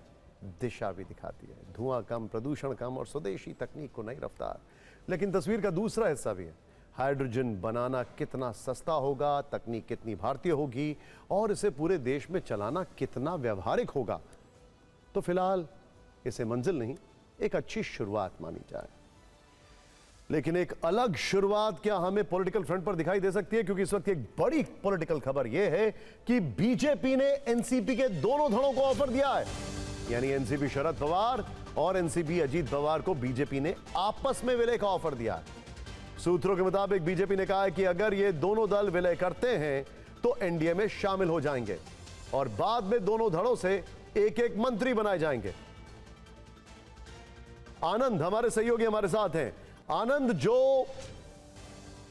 दिशा भी दिखाती है। धुआं कम, प्रदूषण कम और स्वदेशी तकनीक को नई रफ्तार। लेकिन तस्वीर का दूसरा हिस्सा भी है। हाइड्रोजन बनाना कितना सस्ता होगा, तकनीक कितनी भारतीय होगी और इसे पूरे देश में चलाना कितना व्यवहारिक होगा। तो फिलहाल इसे मंजिल नहीं, एक अच्छी शुरुआत मानी जाए। लेकिन एक अलग शुरुआत क्या हमें पॉलिटिकल फ्रंट पर दिखाई दे सकती है, क्योंकि इस वक्त एक बड़ी पॉलिटिकल खबर यह है कि बीजेपी ने एनसीपी के दोनों धड़ों को ऑफर दिया है। यानी एनसीपी शरद पवार और एनसीपी अजीत पवार को बीजेपी ने आपस में विलय का ऑफर दिया है। सूत्रों के मुताबिक बीजेपी ने कहा है कि अगर ये दोनों दल विलय करते हैं तो एनडीए में शामिल हो जाएंगे और बाद में दोनों धड़ों से एक एक मंत्री बनाए जाएंगे। आनंद हमारे सहयोगी हमारे साथ हैं। आनंद, जो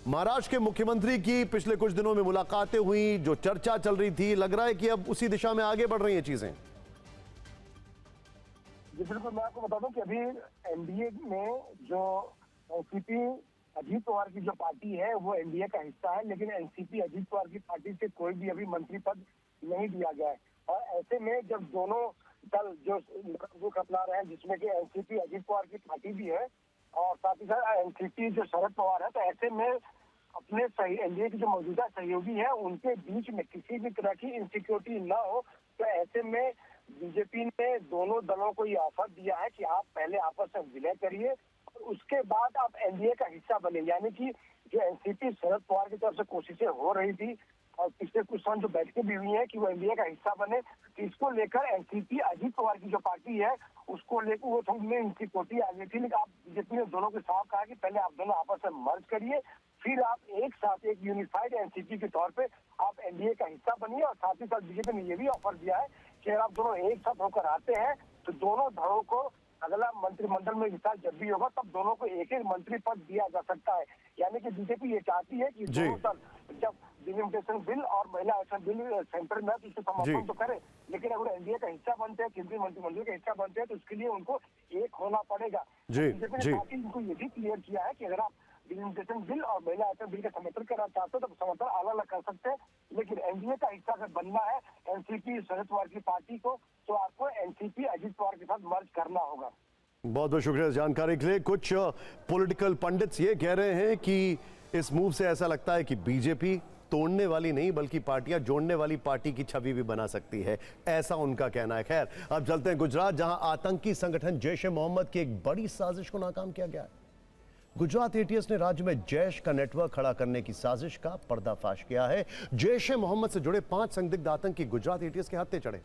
महाराष्ट्र के मुख्यमंत्री की पिछले कुछ दिनों में मुलाकातें हुई, जो चर्चा चल रही थी, लग रहा है कि अब उसी दिशा में आगे बढ़ रही हैं चीजें। जी बिल्कुल, मैं आपको बता दूं कि अभी एनडीए में जो एनसीपी अजीत पवार की जो पार्टी है वो एनडीए का हिस्सा है, लेकिन एनसीपी अजीत पवार की पार्टी से कोई भी अभी मंत्री पद नहीं दिया गया है। और ऐसे में जब दोनों दल जो रुख अपना रहे हैं, जिसमें कि एनसीपी अजीत पवार की पार्टी भी है और साथ ही साथ एनसीपी जो शरद पवार है, तो ऐसे में अपने एनडीए के जो मौजूदा सहयोगी है उनके बीच में किसी भी तरह की इनसिक्योरिटी न हो। तो ऐसे में बीजेपी ने दोनों दलों को ये ऑफर दिया है कि आप पहले आपस में विलय करिए और उसके बाद आप एनडीए का हिस्सा बने। यानी कि जो एनसीपी शरद पवार की तरफ से कोशिशें हो रही थी और पिछले कुछ समय जो बैठकें भी हुई है कि वो एनडीए का हिस्सा बने, तो इसको लेकर एनसीपी अजीत पवार की जो पार्टी है उसको लेकर वो थोड़ी इनसिक्योरिटी आ गई थी। लेकिन आप बीजेपी ने दोनों के साथ कहा कि पहले आप दोनों आपस में मर्ज करिए, फिर आप एक साथ एक यूनिफाइड एनसीपी के तौर पे आप एनडीए का हिस्सा बनिए। और साथ ही साथ बीजेपी ने ये भी ऑफर दिया है कि अगर आप दोनों एक साथ होकर आते हैं तो दोनों धड़ों को अगला मंत्रिमंडल में विस्तार जब भी होगा तब दोनों को एक एक मंत्री पद दिया जा सकता है। यानी कि बीजेपी ये चाहती है कि दोनों दल जब डिलिमिटेशन बिल और महिला आरक्षण बिल सेंटर में इसको समर्थन तो करे, लेकिन अगर एनडीए का हिस्सा बनते हैं, केंद्रीय मंत्रिमंडल का हिस्सा बनते हैं, तो उसके लिए उनको एक होना पड़ेगा। बीजेपी ने साथ ही इनको ये भी क्लियर किया है कि अगर आप डिलिमिटेशन बिल और महिला आरक्षण बिल का समर्थन करना चाहते हो तो समर्थन अलग अलग कर सकते हैं, लेकिन एनडीए का हिस्सा अगर बनना है एनसीपी शरद पवार की पार्टी को, तो आपको एनसीपी अजीत पवार के साथ मर्ज करना होगा। बहुत बहुत शुक्रिया जानकारी के लिए। कुछ पॉलिटिकल पंडित्स ये कह रहे हैं कि इस मूव से ऐसा लगता है कि बीजेपी तोड़ने वाली नहीं बल्कि पार्टियां जोड़ने वाली पार्टी की छवि भी बना सकती है, ऐसा उनका कहना है। खैर, अब चलते हैं गुजरात, जहां आतंकी संगठन जैश-ए-मोहम्मद की एक बड़ी साजिश को नाकाम किया गया है। गुजरात एटीएस ने राज्य में जैश का नेटवर्क खड़ा करने की साजिश का पर्दाफाश किया है। जैश-ए-मोहम्मद से जुड़े 5 संदिग्ध आतंकी गुजरात एटीएस के हत्थे चढ़े।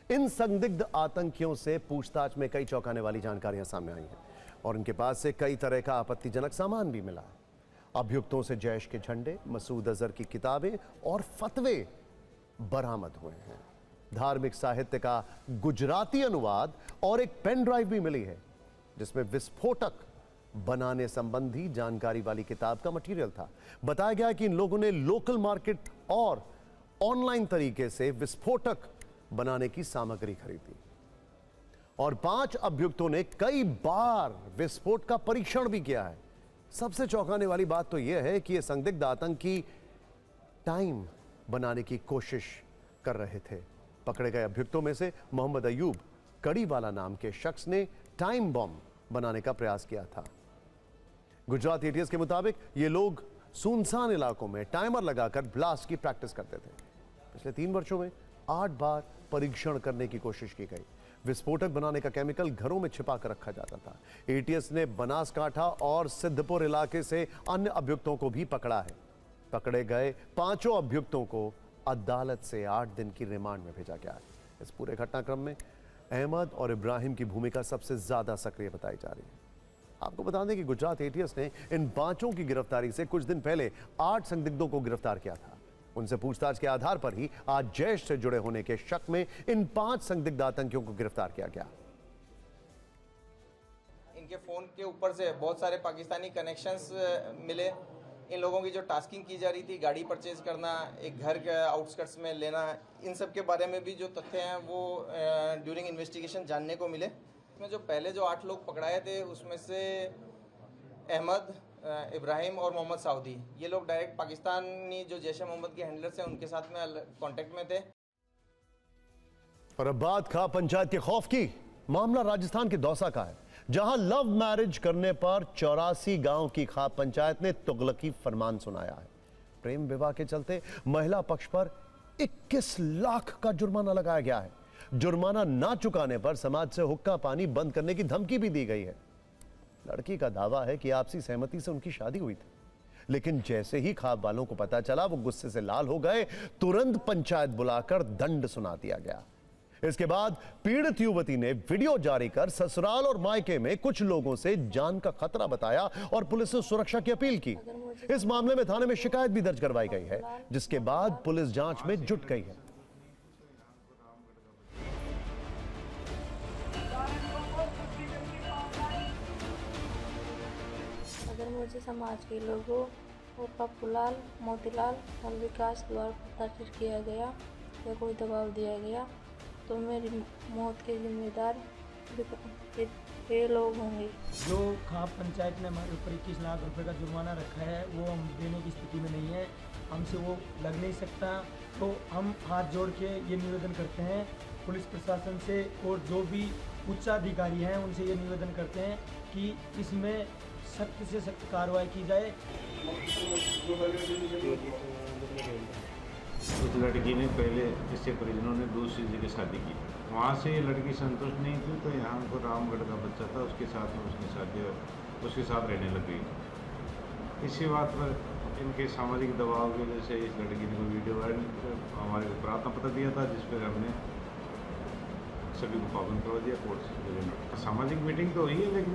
इन संदिग्ध आतंकियों से पूछताछ में कई चौंकाने वाली जानकारियां सामने आई हैं और इनके पास से कई तरह का आपत्तिजनक सामान भी मिला है। अभियुक्तों से जैश के झंडे, मसूद अजहर की किताबें और फतवे बरामद हुए हैं। धार्मिक साहित्य का गुजराती अनुवाद और एक पेन ड्राइव भी मिली है जिसमें विस्फोटक बनाने संबंधी जानकारी वाली किताब का मटेरियल था। बताया गया कि इन लोगों ने लोकल मार्केट और ऑनलाइन तरीके से विस्फोटक बनाने की सामग्री खरीदी और 5 अभियुक्तों ने कई बार विस्फोट का परीक्षण भी किया है। सबसे चौंकाने वाली बात तो यह है कि ये संदिग्ध आतंकी टाइम बनाने की कोशिश कर रहे थे। पकड़े गए अभियुक्तों में से मोहम्मद अयूब कड़ीवाला नाम के शख्स ने टाइम बम बनाने का प्रयास किया था। गुजरात एटीएस के मुताबिक ये लोग सुनसान इलाकों में टाइमर लगाकर ब्लास्ट की प्रैक्टिस करते थे। पिछले 3 वर्षों में 8 बार परीक्षण करने की कोशिश की गई। विस्फोटक बनाने का केमिकल घरों में छिपा कर रखा जाता था। एटीएस ने बनासकांठा और सिद्धपुर इलाके से अन्य अभियुक्तों को भी पकड़ा है। पकड़े गए 5 अभियुक्तों को अदालत से 8 दिन की रिमांड में भेजा गया है। इस पूरे घटनाक्रम में अहमद और इब्राहिम की भूमिका सबसे ज्यादा सक्रिय बताई जा रही है। आपको बता दें कि गुजरात एटीएस ने इन 5 की गिरफ्तारी से कुछ दिन पहले 8 संदिग्धों को गिरफ्तार किया था। उनसे पूछताछ के आधार पर ही आज जैश से जुड़े होने के शक में इन 5 संदिग्ध आतंकियों को गिरफ्तार किया गया। इनके फ़ोन के ऊपर से बहुत सारे पाकिस्तानी कनेक्शंस मिले। इन लोगों की जो टास्किंग की जा रही थी, गाड़ी परचेज करना, एक घर के आउटस्कर्ट्स में लेना, इन सब के बारे में भी जो तथ्य हैं वो ड्यूरिंग इन्वेस्टिगेशन जानने को मिले। इसमें जो पहले जो 8 लोग पकड़ाए थे उसमें से अहमद, इब्राहिम और मोहम्मद साउदी, ये लोग डायरेक्ट पाकिस्तानी जो जैश ए मोहम्मद के हैंडलर्स हैं उनके साथ में कांटेक्ट में थे। और अब बात खा पंचायत के खौफ की। मामला राजस्थान के दौसा का है, जहां लव मैरिज करने पर 84 गांव की खाप पंचायत ने तुगलकी फरमान सुनाया है। प्रेम विवाह के चलते महिला पक्ष पर 21 लाख का जुर्माना लगाया गया है। जुर्माना ना चुकाने पर समाज से हुक्का पानी बंद करने की धमकी भी दी गई है। लड़की का दावा है कि आपसी सहमति से उनकी शादी हुई थी, लेकिन जैसे ही खाप वालों को पता चला वो गुस्से से लाल हो गए। तुरंत पंचायत बुलाकर दंड सुना दिया गया। इसके बाद पीड़ित युवती ने वीडियो जारी कर ससुराल और मायके में कुछ लोगों से जान का खतरा बताया और पुलिस से सुरक्षा की अपील की। इस मामले में थाने में शिकायत भी दर्ज करवाई गई है, जिसके बाद पुलिस जांच में जुट गई है। अगर मुझे समाज के लोगों और पप्पूलाल, मोतीलाल और विकास द्वारा प्रताड़ित किया गया या कोई दबाव दिया गया तो मेरी मौत के जिम्मेदार ये लोग होंगे। जो खाप पंचायत ने हमारे ऊपर 21 लाख रुपए का जुर्माना रखा है वो हम देने की स्थिति में नहीं है, हमसे वो लग नहीं सकता। तो हम हाथ जोड़ के ये निवेदन करते हैं पुलिस प्रशासन से और जो भी उच्चाधिकारी हैं उनसे ये निवेदन करते हैं कि इसमें सख्त से सख्त कार्रवाई की जाए। उस लड़की ने पहले इससे परिजनों ने दूसरी जगह शादी की, वहाँ से ये लड़की संतुष्ट नहीं थी तो यहाँ को रामगढ़ का बच्चा था उसके साथ में उसकी शादी उसके साथ रहने लग गई। इसी बात पर इनके सामाजिक दबाव की वजह से इस लड़की ने कोई वीडियो वायरल हमारे को प्रार्थना पत्र दिया था, जिस पर हमने सभी को पाबंद करवा दिया कोर्ट से। सामाजिक मीटिंग तो हुई है, लेकिन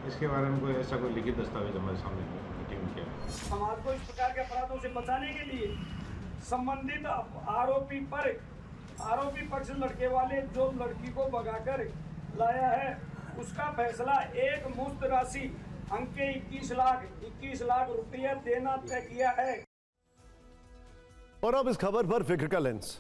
इसके बारे में कोई ऐसा कोई लिखित दस्तावेज हमारे सामने मीटिंग में किया। समाज को इस प्रकार के अपराधों से बचाने के लिए संबंधित आरोपी पक्ष लड़के वाले जो लड़की को भगाकर लाया है उसका फैसला एक मुफ्त राशि अंके 21 लाख रुपये देना तय किया है। और अब इस खबर पर फिक्र का लेंस।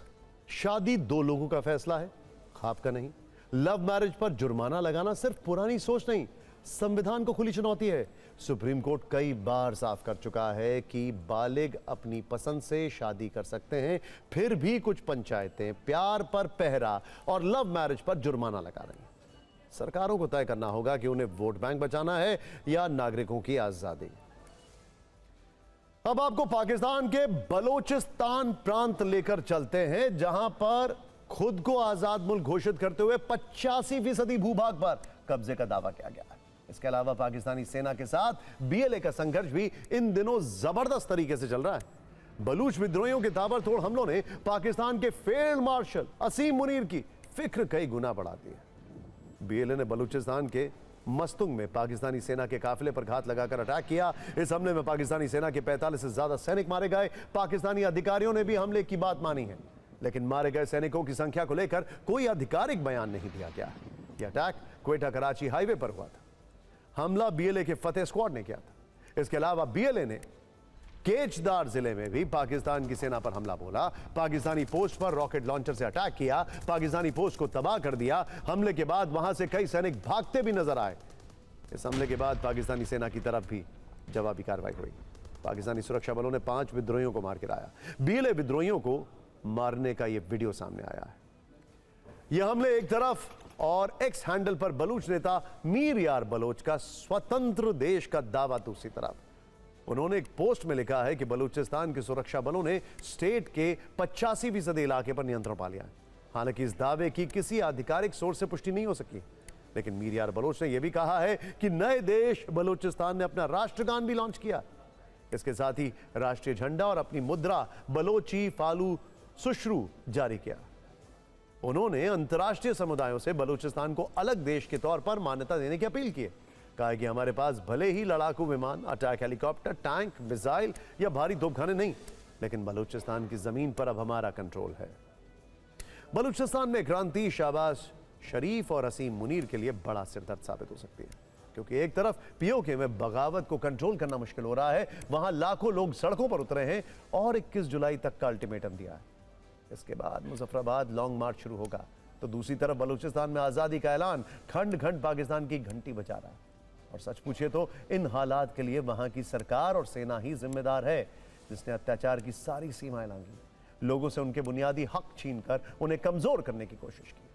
शादी 2 लोगों का फैसला है, खाप का नहीं। लव मैरिज पर जुर्माना लगाना सिर्फ पुरानी सोच नहीं, संविधान को खुली चुनौती है। सुप्रीम कोर्ट कई बार साफ कर चुका है कि बालिग अपनी पसंद से शादी कर सकते हैं, फिर भी कुछ पंचायतें प्यार पर पहरा और लव मैरिज पर जुर्माना लगा रही हैं। सरकारों को तय करना होगा कि उन्हें वोट बैंक बचाना है या नागरिकों की आजादी। अब आपको पाकिस्तान के बलोचिस्तान प्रांत लेकर चलते हैं, जहां पर खुद को आजाद मुल्क घोषित करते हुए 85% भूभाग पर कब्जे का दावा किया गया है। इसके अलावा पाकिस्तानी सेना के साथ बीएलए का संघर्ष भी इन दिनों जबरदस्त तरीके से चल रहा है। बलूच विद्रोहियों के ताबड़तोड़ हमलों ने पाकिस्तान के फील्ड मार्शल असीम मुनीर की फिक्र कई गुना बढ़ा दी है। बीएलए ने बलूचिस्तान के मस्तुंग में पाकिस्तानी सेना के काफिले पर घात लगाकर अटैक किया। इस हमले में पाकिस्तानी सेना के 45 से ज्यादा सैनिक मारे गए। पाकिस्तानी अधिकारियों ने भी हमले की बात मानी है, लेकिन मारे गए सैनिकों की संख्या को लेकर कोई आधिकारिक बयान नहीं दिया गया। यह अटैक क्वेटा कराची हाईवे पर हुआ था। हमला बीएलए के फतेह स्क्वाड ने किया था। इसके अलावा बीएलए ने केचदार जिले में भी पाकिस्तान की सेना पर हमला बोला। पाकिस्तानी पोस्ट पर रॉकेट लॉन्चर से अटैक किया, पाकिस्तानी पोस्ट को तबाह कर दिया। हमले के बाद वहां से कई सैनिक भागते भी नजर आए। इस हमले के बाद पाकिस्तानी सेना की तरफ भी जवाबी कार्रवाई हुई। पाकिस्तानी सुरक्षा बलों ने 5 विद्रोहियों को मार गिराया। बीएलए विद्रोहियों को मारने का यह वीडियो सामने आया है। यह हमले एक तरफ और एक्स हैंडल पर बलूच नेता मीर यार बलोच का स्वतंत्र देश का दावा दूसरी तरफ। उन्होंने एक पोस्ट में लिखा है कि बलूचिस्तान के सुरक्षा बलों ने स्टेट के 85% इलाके पर नियंत्रण पा लिया है। हालांकि इस दावे की किसी आधिकारिक सोर्स से पुष्टि नहीं हो सकी, लेकिन मीर यार बलोच ने यह भी कहा है कि नए देश बलूचिस्तान ने अपना राष्ट्रगान भी लॉन्च किया। इसके साथ ही राष्ट्रीय झंडा और अपनी मुद्रा बलोची फालू सुश्रू जारी किया। उन्होंने अंतर्राष्ट्रीय समुदायों से बलूचिस्तान को अलग देश के तौर पर मान्यता देने की अपील की है। कहा कि हमारे पास भले ही लड़ाकू विमान, अटैक हेलीकॉप्टर, टैंक, मिसाइल या भारी तोपखाने नहीं, लेकिन बलूचिस्तान की जमीन पर अब हमारा कंट्रोल है। बलूचिस्तान में क्रांति शाहबाज शरीफ और असीम मुनीर के लिए बड़ा सिरदर्द साबित हो सकती है। क्योंकि एक तरफ पीओके में बगावत को कंट्रोल करना मुश्किल हो रहा है, वहां लाखों लोग सड़कों पर उतरे हैं और 21 जुलाई तक का अल्टीमेटम दिया है। इसके बाद मुजफ्फराबाद लॉन्ग मार्च शुरू होगा, तो दूसरी तरफ बलूचिस्तान में आज़ादी का ऐलान खंड खंड पाकिस्तान की घंटी बजा रहा है। और सच पूछे तो इन हालात के लिए वहां की सरकार और सेना ही जिम्मेदार है, जिसने अत्याचार की सारी सीमाएं लांघी, लोगों से उनके बुनियादी हक छीनकर उन्हें कमजोर करने की कोशिश की।